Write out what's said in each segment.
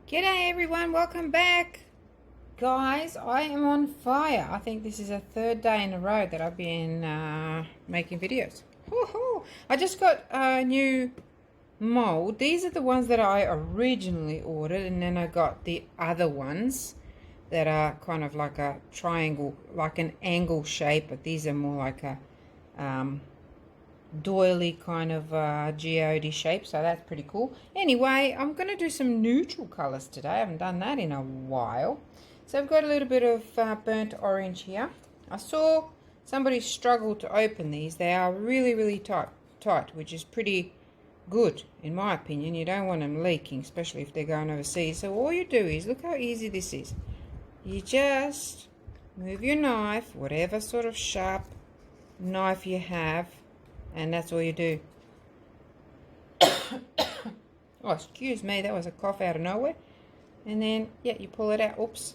G'day everyone, welcome back. Guys, I am on fire. I think this is a third day in a row that I've been making videos. Woohoo! I just got a new mold. These are the ones that I originally ordered, and then I got the other ones that are kind of like a triangle, like an angle shape, but these are more like a doily kind of geode shape, so that's pretty cool. Anyway, I'm going to do some neutral colors today. I haven't done that in a while. So I've got a little bit of burnt orange here. I saw somebody struggle to open these. They are really tight, which is pretty good in my opinion. You don't want them leaking, especially if they're going overseas. So all you do is, look how easy this is. You just move your knife, whatever sort of sharp knife you have, and that's all you do. Oh, excuse me, that was a cough out of nowhere. And then, yeah, you pull it out. Oops.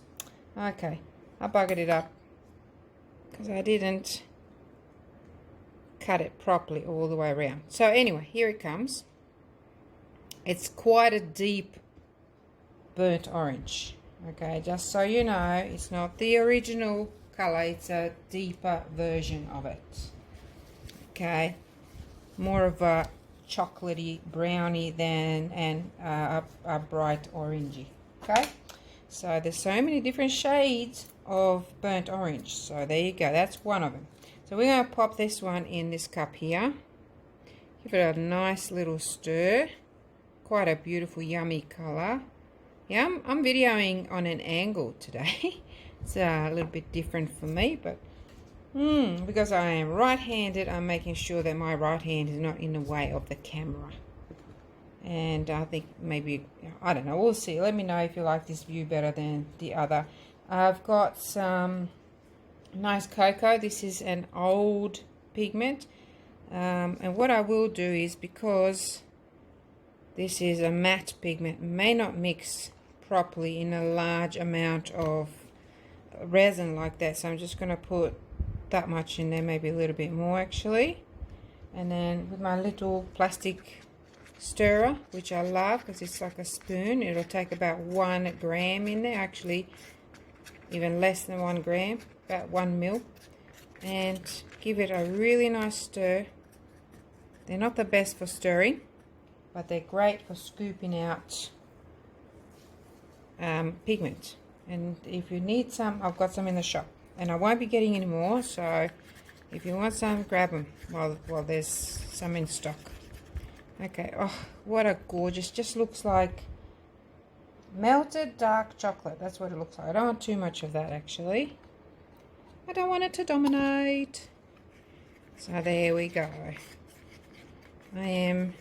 Okay, I buggered it up because I didn't cut it properly all the way around. So anyway, here it comes. It's quite a deep burnt orange. Okay, just so you know, it's not the original color, it's a deeper version of it. Okay, more of a chocolatey brownie than a bright orangey. Okay, so there's so many different shades of burnt orange. So there you go, that's one of them. So we're going to pop this one in this cup here. Give it a nice little stir. Quite a beautiful, yummy color. Yeah, I'm videoing on an angle today. It's a little bit different for me, but because I am right-handed, I'm making sure that my right hand is not in the way of the camera. And I think maybe, I don't know, we'll see. Let me know if you like this view better than the other. I've got some nice cocoa. This is an old pigment. And what I will do is, because this is a matte pigment, may not mix properly in a large amount of resin like that. So I'm just going to put that much in there, maybe a little bit more actually. And then with my little plastic stirrer, which I love because it's like a spoon, it'll take about 1 gram in there, actually even less than 1 gram, about 1 mil, and give it a really nice stir. They're not the best for stirring, but they're great for scooping out pigment. And if you need some, I've got some in the shop, and I won't be getting any more, so if you want some, grab them while there's some in stock. Okay, oh, what a gorgeous, just looks like melted dark chocolate. That's what it looks like. I don't want too much of that actually. I don't want it to dominate. So there we go. I am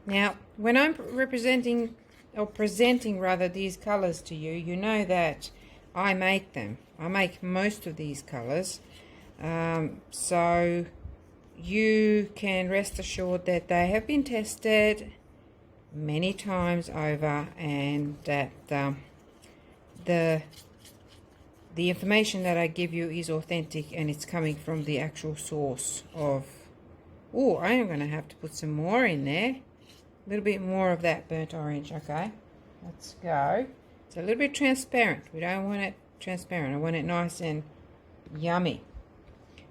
now, when I'm presenting rather these colors to you, you know that I make them. I make most of these colors, so you can rest assured that they have been tested many times over, and that the information that I give you is authentic and it's coming from the actual source of. Oh, I am going to have to put some more in there. A little bit more of that burnt orange. Okay, let's go. It's a little bit transparent. We don't want it transparent. I want it nice and yummy.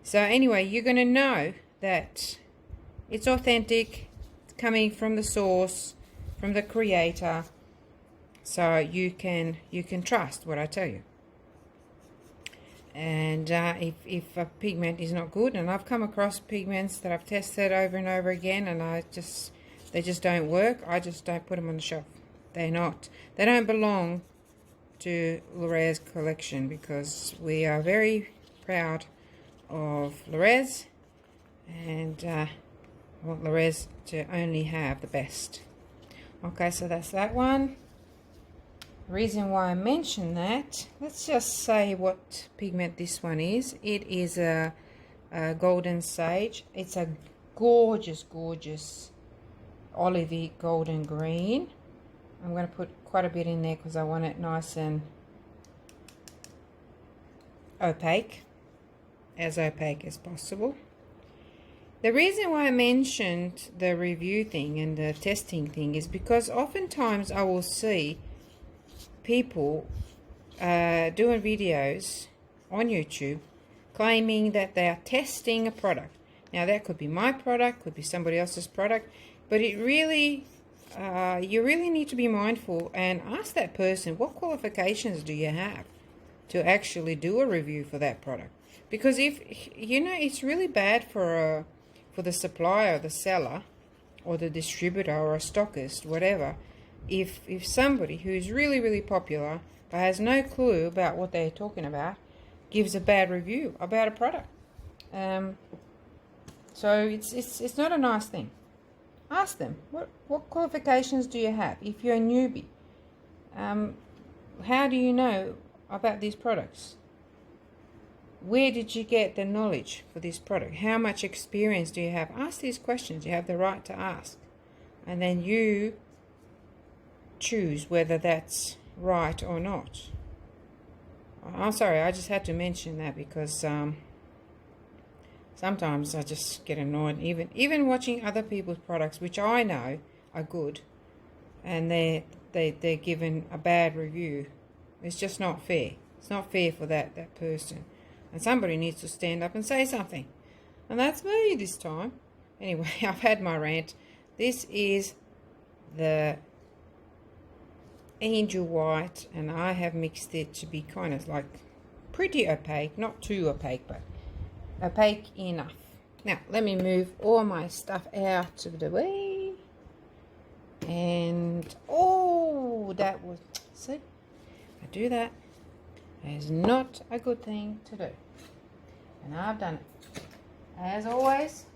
So anyway, you're going to know that it's authentic. It's coming from the source, from the creator. So you can trust what I tell you. And if a pigment is not good, and I've come across pigments that I've tested over and over again, and they just don't work, I just don't put them on the shelf. They don't belong to Le'Rez collection, because we are very proud of Le'Rez, and I want Le'Rez to only have the best. Okay, so that's that one. The reason why I mention that, let's just say what pigment this one is. It is a golden sage. It's a gorgeous olivey golden green. I'm going to put quite a bit in there because I want it nice and opaque as possible. The reason why I mentioned the review thing and the testing thing is because oftentimes I will see people doing videos on YouTube claiming that they are testing a product. Now that could be my product, could be somebody else's product, but it really, you really need to be mindful and ask that person, what qualifications do you have to actually do a review for that product? Because if, you know, it's really bad for the supplier, the seller, or the distributor, or a stockist, whatever, if somebody who's really, really popular but has no clue about what they're talking about gives a bad review about a product. So it's not a nice thing. Ask them, what qualifications do you have? If you're a newbie, how do you know about these products? Where did you get the knowledge for this product? How much experience do you have? Ask these questions. You have the right to ask. And then you choose whether that's right or not. I'm sorry, I just had to mention that because sometimes I just get annoyed even watching other people's products, which I know are good, and they're given a bad review. It's just not fair. It's not fair for that person. And somebody needs to stand up and say something. And that's me this time. Anyway, I've had my rant. This is the Angel White, and I have mixed it to be kind of like pretty opaque. Not too opaque, but opaque enough. Now, let me move all my stuff out of the way. And, oh, that was, see, I do that. It's not a good thing to do. And I've done it. As always.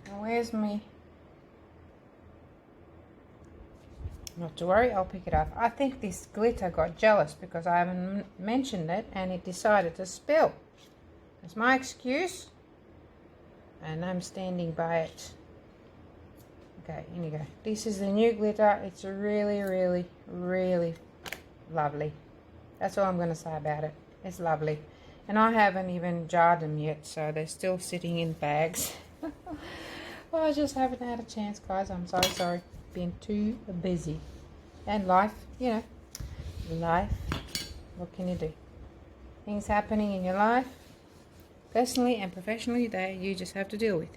Now where's me? Not to worry, I'll pick it up. I think this glitter got jealous because I haven't mentioned it and it decided to spill. That's my excuse. And I'm standing by it. Okay, here you go. This is the new glitter. It's really, really, really lovely. That's all I'm going to say about it. It's lovely. And I haven't even jarred them yet, so they're still sitting in bags. Well, I just haven't had a chance, guys. I'm so sorry. Been too busy. And life, you know. Life. What can you do? Things happening in your life, personally and professionally, that you just have to deal with.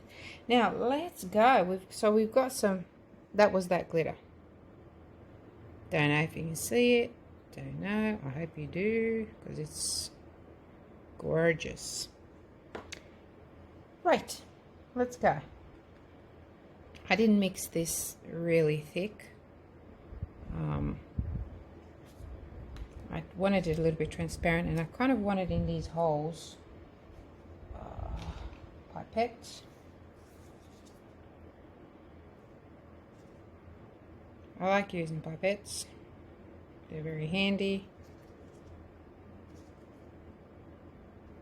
Now, let's go. We've got some... That was that glitter. Don't know if you can see it. Don't know. I hope you do, because it's gorgeous. Right, let's go. I didn't mix this really thick. I wanted it a little bit transparent, and I kind of wanted in these holes pipettes. I like using pipettes. They're very handy.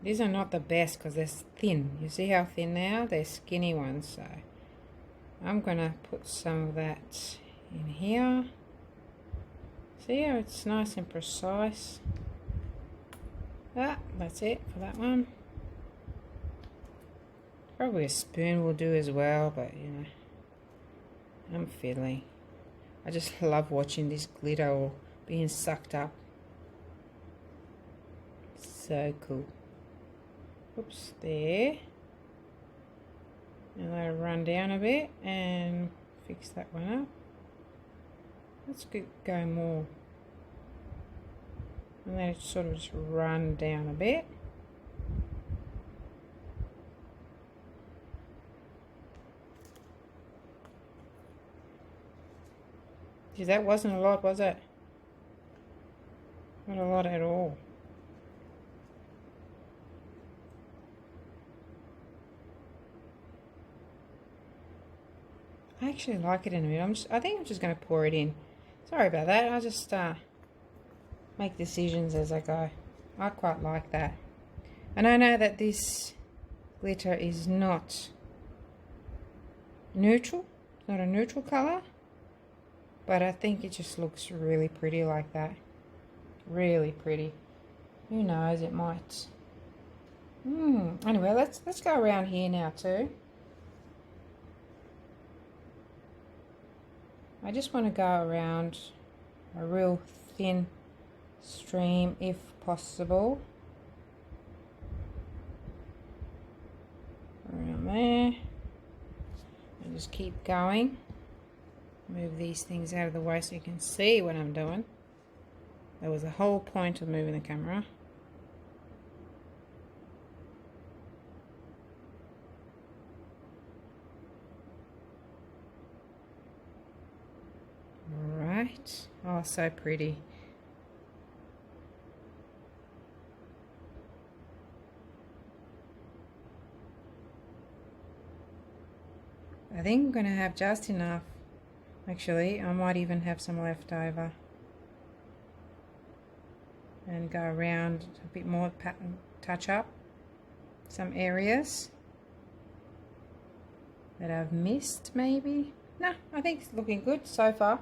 These are not the best because they're thin. You see how thin they are? They're skinny ones. So I'm going to put some of that in here. See how it's nice and precise? That's it for that one. Probably a spoon will do as well, but you know, I'm fiddling. I just love watching this glitter all being sucked up. So cool. Oops, there. And let it run down a bit and fix that one up. Let's go more. And then it sort of just run down a bit. Gee, that wasn't a lot, was it? Not a lot at all. I actually like it in a minute. I think I'm just going to pour it in. Sorry about that. I'll just make decisions as I go. I quite like that. And I know that this glitter is not neutral. It's not a neutral colour. But I think it just looks really pretty like that. Really pretty. Who knows, it might. Anyway, let's go around here now too. I just want to go around a real thin stream if possible. Around there. And just keep going. Move these things out of the way so you can see what I'm doing. That was the whole point of moving the camera. Right. Oh, so pretty. I think I'm going to have just enough. Actually, I might even have some left over. And go around a bit more, touch up some areas that I've missed maybe. No, I think it's looking good so far.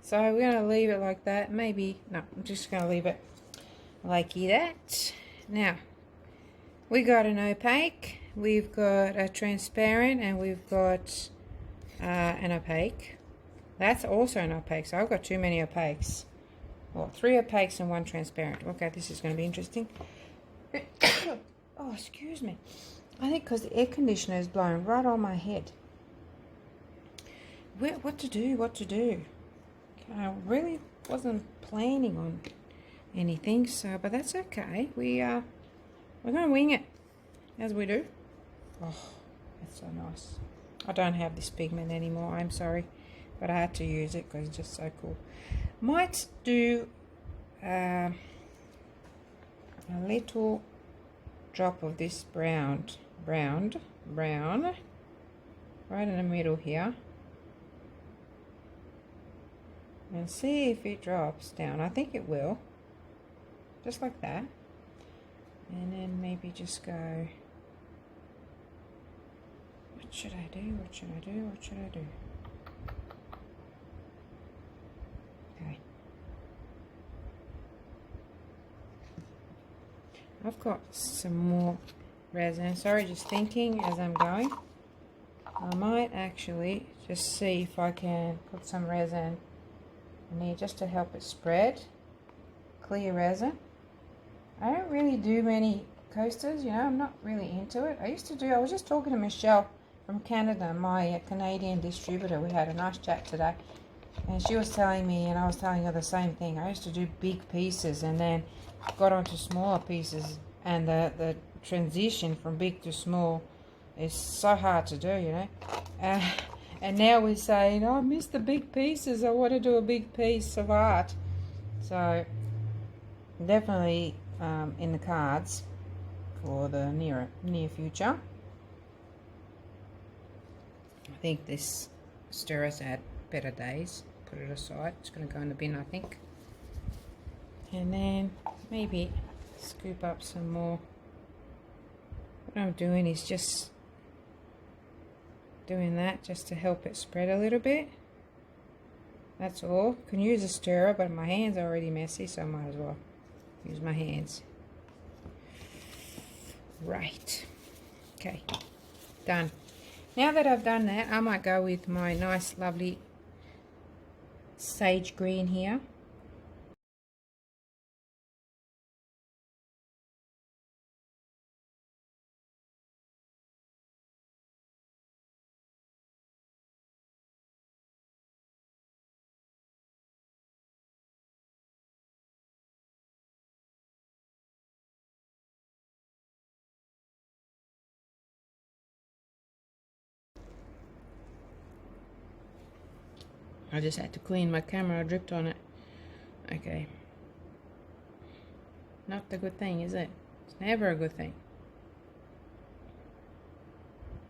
So we're going to leave it like that. Maybe, no, I'm just going to leave it like that. Now, we got an opaque, we've got a transparent, and we've got an opaque. That's also an opaque, so I've got too many opaques. Well, 3 opaques and 1 transparent. Okay, this is going to be interesting. Oh, excuse me. I think because the air conditioner is blowing right on my head. What to do? I really wasn't planning on anything, so but that's okay. We're gonna wing it as we do. Oh, that's so nice. I don't have this pigment anymore. I'm sorry, but I had to use it because it's just so cool. Might do a little drop of this brown right in the middle here. And see if it drops down. I think it will. Just like that. And then maybe just go, what should I do? What should I do? What should I do? Okay. I've got some more resin. Sorry, just thinking as I'm going. I might actually just see if I can put some resin in here just to help it spread. Clear resin. I don't really do many coasters, you know, I'm not really into it. I was just talking to Michelle from Canada, my Canadian distributor. We had a nice chat today. And she was telling me, and I was telling her the same thing. I used to do big pieces and then got onto smaller pieces. And the transition from big to small is so hard to do, you know. And now we're saying, oh, I miss the big pieces. I want to do a big piece of art. So definitely in the cards for the near future. I think this stirrer's had better days. Put it aside. It's going to go in the bin, I think. And then maybe scoop up some more. What I'm doing is just doing that just to help it spread a little bit. That's all. Can use a stirrer, but my hands are already messy, so I might as well use my hands. Right. Okay. Done. Now that I've done that, I might go with my nice, lovely sage green here. I just had to clean my camera, I dripped on it. Okay. Not a good thing, is it? It's never a good thing.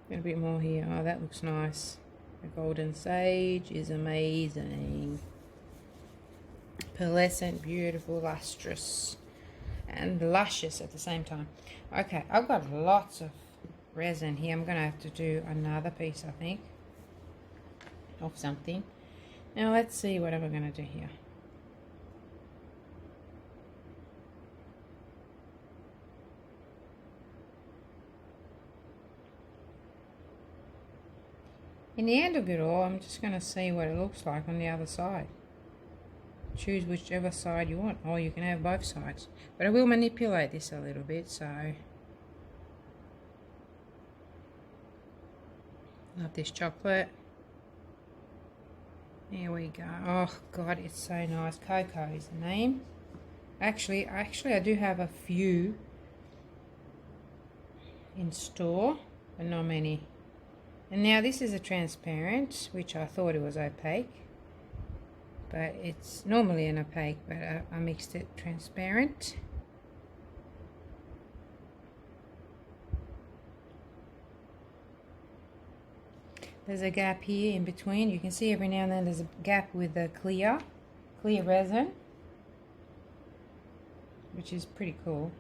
Get a bit more here. Oh, that looks nice. The golden sage is amazing. Pearlescent, beautiful, lustrous, and luscious at the same time. Okay, I've got lots of resin here. I'm going to have to do another piece, I think, of something. Now let's see what am I going to do here. In the end of it all, I'm just going to see what it looks like on the other side. Choose whichever side you want, or you can have both sides. But I will manipulate this a little bit, so... Love this chocolate. There we go. Oh God, it's so nice. Cocoa is the name. Actually, I do have a few in store, but not many. And now this is a transparent, which I thought it was opaque, but it's normally an opaque, but I mixed it transparent. There's a gap here in between. You can see every now and then there's a gap with the clear resin, which is pretty cool.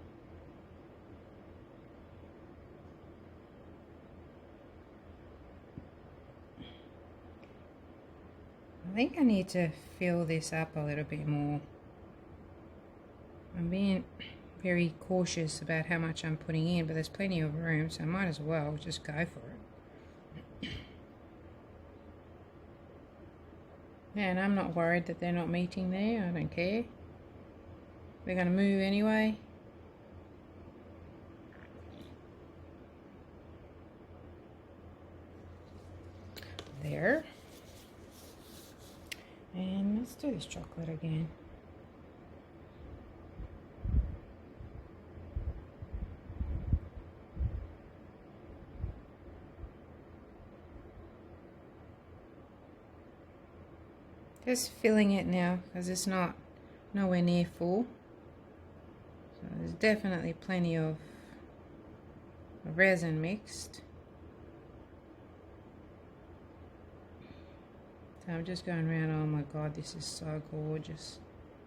I think I need to fill this up a little bit more. I'm being very cautious about how much I'm putting in, but there's plenty of room, so I might as well just go for it. Yeah, and I'm not worried that they're not meeting there. I don't care. They're going to move anyway. There. And let's do this chocolate again. Just filling it now because it's nowhere near full. So there's definitely plenty of resin mixed. So I'm just going around. Oh my God, this is so gorgeous.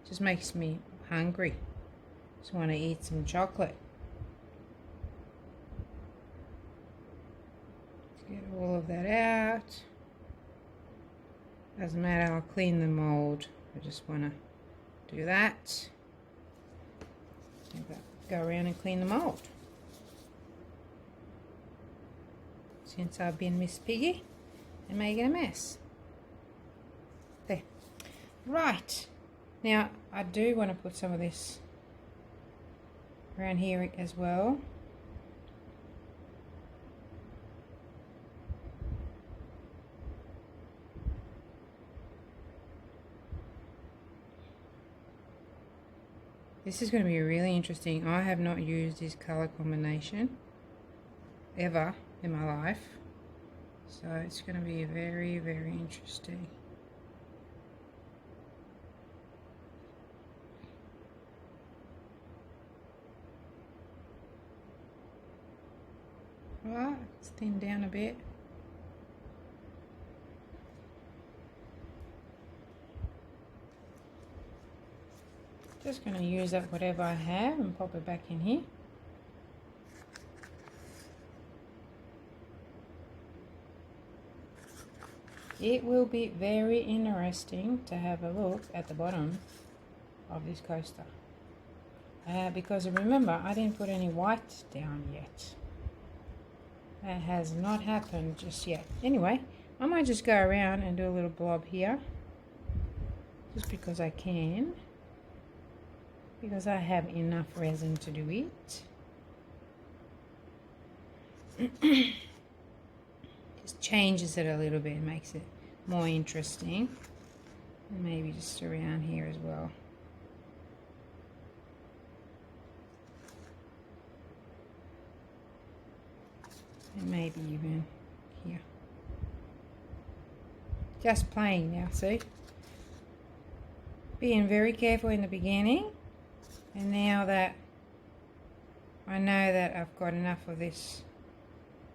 Just makes me hungry. Just want to eat some chocolate. Let's get all of that out. Doesn't matter, I'll clean the mold. I just want to do that. Go around and clean the mold. Since I've been Miss Piggy and making a mess. There. Right. Now, I do want to put some of this around here as well. This is going to be really interesting. I have not used this color combination ever in my life, so it's going to be very, very interesting. Right, it's thinned down a bit. Just going to use up whatever I have and pop it back in here. It will be very interesting to have a look at the bottom of this coaster. Because remember, I didn't put any white down yet. That has not happened just yet. Anyway, I might just go around and do a little blob here. Just because I can. Because I have enough resin to do it. Just changes it a little bit, makes it more interesting. And maybe just around here as well. And maybe even here. Just playing now, see? Being very careful in the beginning. And now that I know that I've got enough of this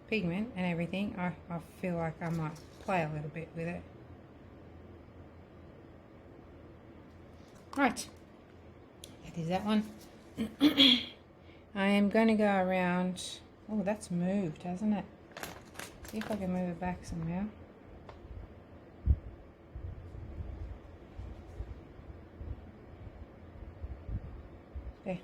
pigment and everything, I feel like I might play a little bit with it. Right, that is that one. I am going to go around. Oh, that's moved, hasn't it? See if I can move it back somehow. There.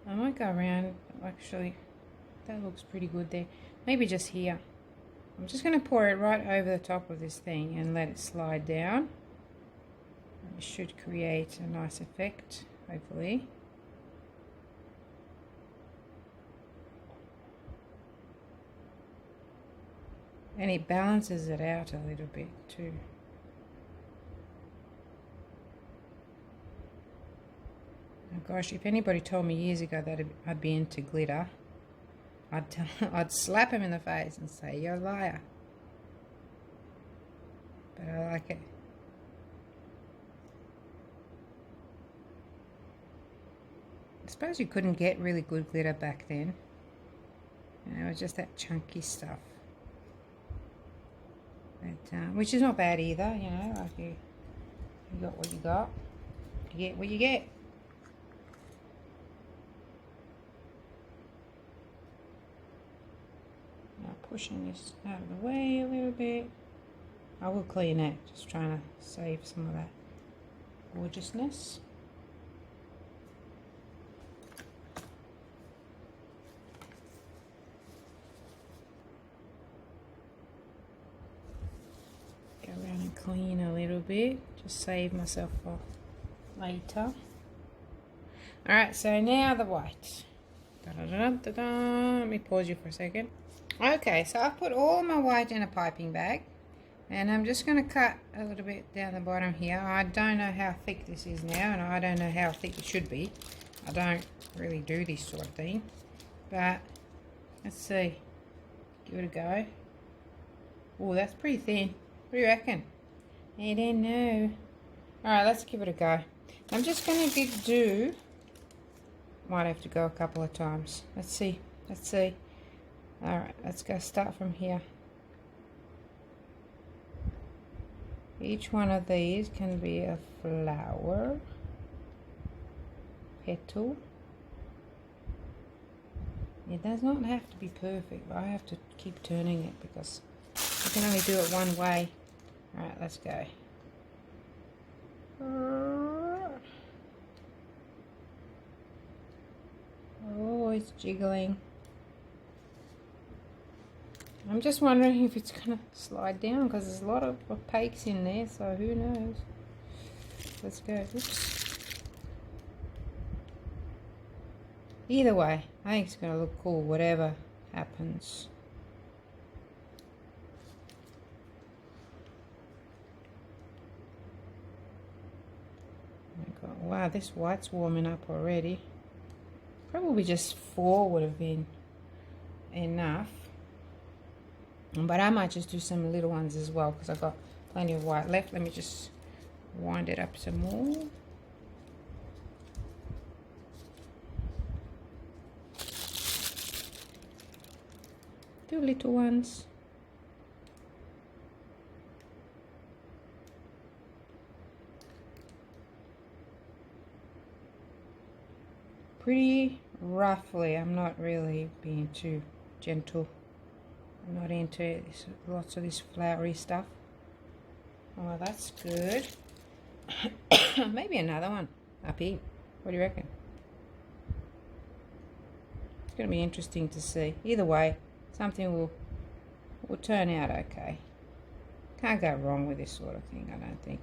I might go around, actually, that looks pretty good there. Maybe just here. I'm just going to pour it right over the top of this thing and let it slide down. It should create a nice effect, hopefully. And it balances it out a little bit too. Oh gosh, if anybody told me years ago that I'd be into glitter, I'd slap him in the face and say, "You're a liar." But I like it. I suppose you couldn't get really good glitter back then. You know, it was just that chunky stuff. But, which is not bad either, you know, like you got what you got. You get what you get. Now pushing this out of the way a little bit. I will clean it, just trying to save some of that gorgeousness. Go around and clean a little bit, just save myself for later. Alright, so now the white. Let me pause you for a second. Okay, so I've put all my white in a piping bag, and I'm just going to cut a little bit down the bottom here. I don't know how thick this is now, and I don't know how thick it should be. I don't really do this sort of thing, but let's see. Give it a go. Oh, that's pretty thin. What do you reckon? I don't know. Alright, let's give it a go. I'm just going to do... Might have to go a couple of times. Let's see. Let's see. Alright, let's go start from here. Each one of these can be a flower, petal. It does not have to be perfect, but I have to keep turning it because I can only do it one way. Alright, let's go. Oh, it's jiggling. I'm just wondering if it's going to slide down because there's a lot of opaques in there, so who knows. Let's go. Oops. Either way, I think it's going to look cool, whatever happens. Wow, this white's warming up already. Probably just 4 would have been enough. But I might just do some little ones as well because I've got plenty of white left. Let me just wind it up some more. Do little ones. Pretty roughly. I'm not really being too gentle. I'm not into it. There's lots of this flowery stuff. Oh, that's good. Maybe another one up here. What do you reckon? It's going to be interesting to see. Either way, something will turn out okay. Can't go wrong with this sort of thing, I don't think.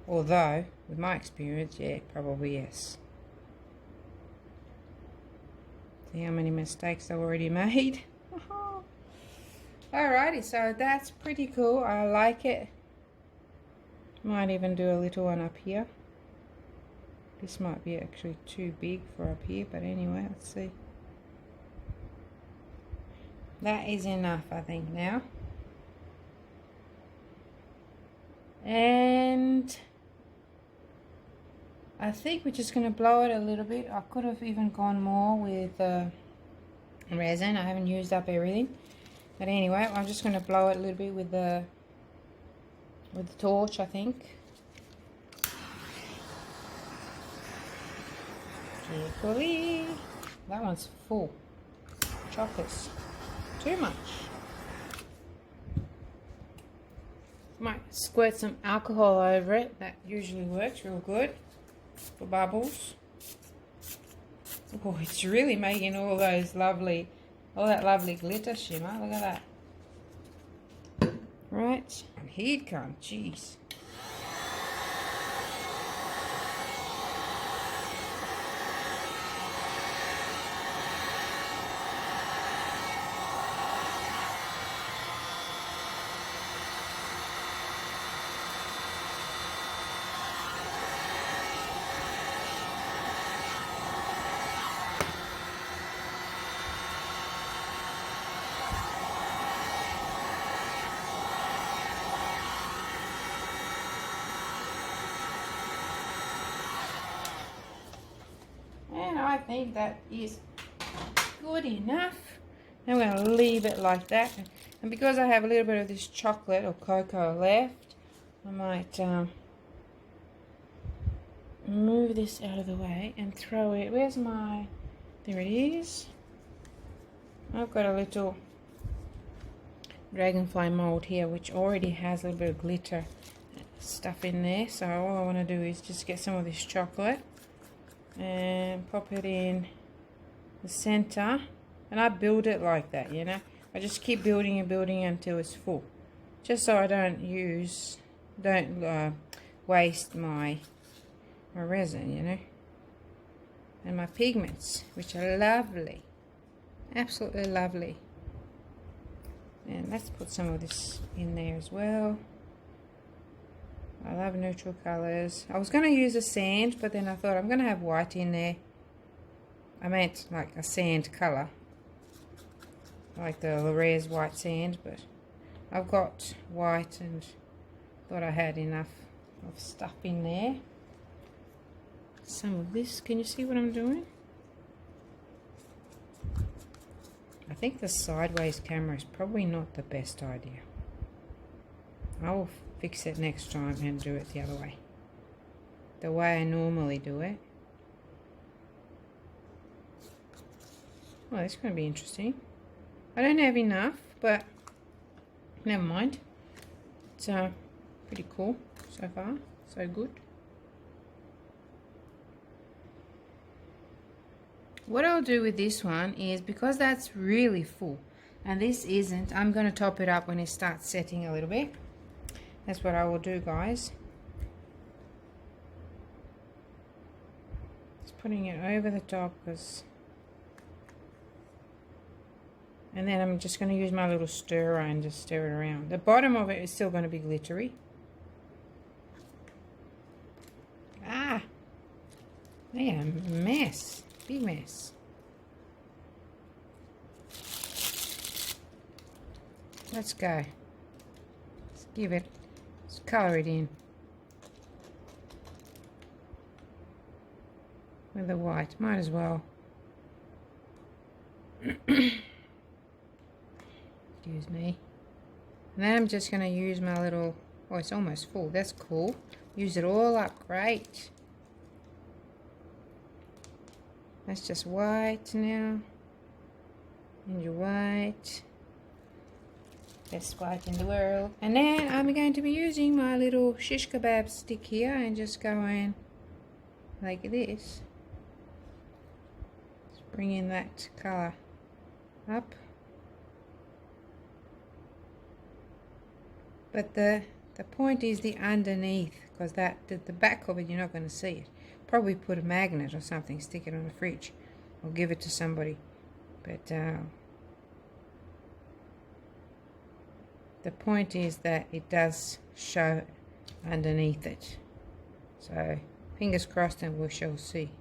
Although, with my experience, yeah, probably yes. See how many mistakes I've already made. Alrighty, so that's pretty cool. I like it. Might even do a little one up here. This might be actually too big for up here, but anyway, let's see. That is enough, I think, now. And I think we're just going to blow it a little bit. I could have even gone more with resin. I haven't used up everything. But anyway, I'm just going to blow it a little bit with the torch, I think. Carefully. That one's full. Chocolates. Too much. Might squirt some alcohol over it. That usually works real good for bubbles. Oh, it's really making all that lovely glitter shimmer. Look at that. Right, and here it comes. Jeez. And I think that is good enough. I'm going to leave it like that. And because I have a little bit of this chocolate or cocoa left, I might move this out of the way and throw it. Where's my... There it is. I've got a little dragonfly mold here which already has a little bit of glitter stuff in there. So all I want to do is just get some of this chocolate and pop it in the center, and I build it like that, you know. I just keep building and building until it's full, just so I don't waste my resin, you know, and my pigments, which are lovely, absolutely lovely. And let's put some of this in there as well. I love neutral colors. I was going to use a sand, but then I thought I'm going to have white in there. I meant like a sand color, like the Le'Rez white sand, but I've got white and thought I had enough of stuff in there. Some of this, can you see what I'm doing? I think the sideways camera is probably not the best idea. I will fix it next time and do it the other way, the way I normally do it. Well, that's going to be interesting. I don't have enough, but never mind. It's pretty cool so far, so good. What I'll do with this one is, because that's really full and this isn't, I'm going to top it up when it starts setting a little bit. That's what I will do, guys. Just putting it over the top, and then I'm just going to use my little stirrer and just stir it around. The bottom of it is still going to be glittery. Ah, yeah, mess, big mess. Let's go. Let's give it. Let's colour it in with the white. Might as well. Excuse me. And then I'm just going to use my little... Oh, it's almost full. That's cool. Use it all up. Great. That's just white now. And your white. Best white in the world. And then I'm going to be using my little shish kebab stick here and just going like this. Just bringing that colour up. But the point is the underneath, because the back of it you're not going to see it. Probably put a magnet or something, stick it on the fridge, or give it to somebody. But the point is that it does show underneath it. So fingers crossed, and we shall see.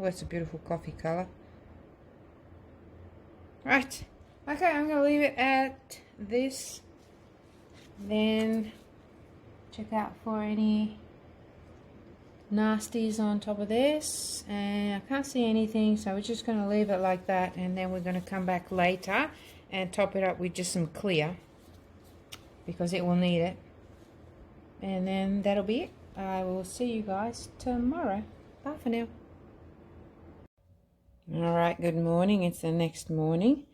Oh, it's a beautiful coffee colour. Right. Okay, I'm going to leave it at this. Then check out for any nasties on top of this, and I can't see anything, so we're just going to leave it like that, and then we're going to come back later and top it up with just some clear, because it will need it. And then that'll be it. I will see you guys tomorrow. Bye for now. Alright, good morning. It's the next morning.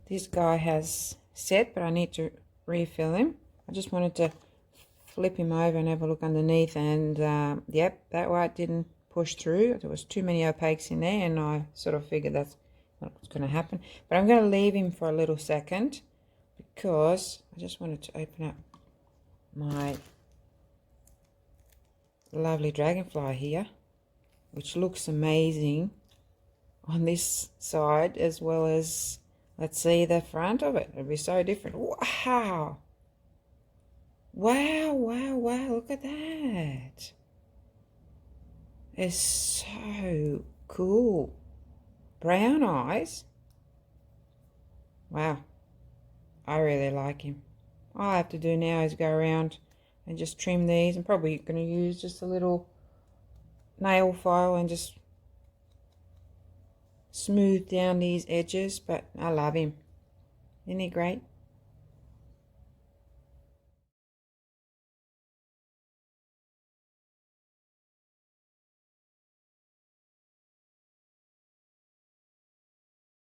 This guy has set, but I need to refill him. I just wanted to flip him over and have a look underneath, and yep, that white didn't push through. There was too many opaques in there, and I sort of figured that's what's going to happen. But I'm going to leave him for a little second because I just wanted to open up my lovely dragonfly here, which looks amazing on this side as well as, let's see the front of it. It'll be so different. Wow! Wow, wow, wow, look at that. It's so cool. Brown eyes. Wow. I really like him. All I have to do now is go around and just trim these. I'm probably going to use just a little nail file and just smooth down these edges, but I love him. Isn't he great?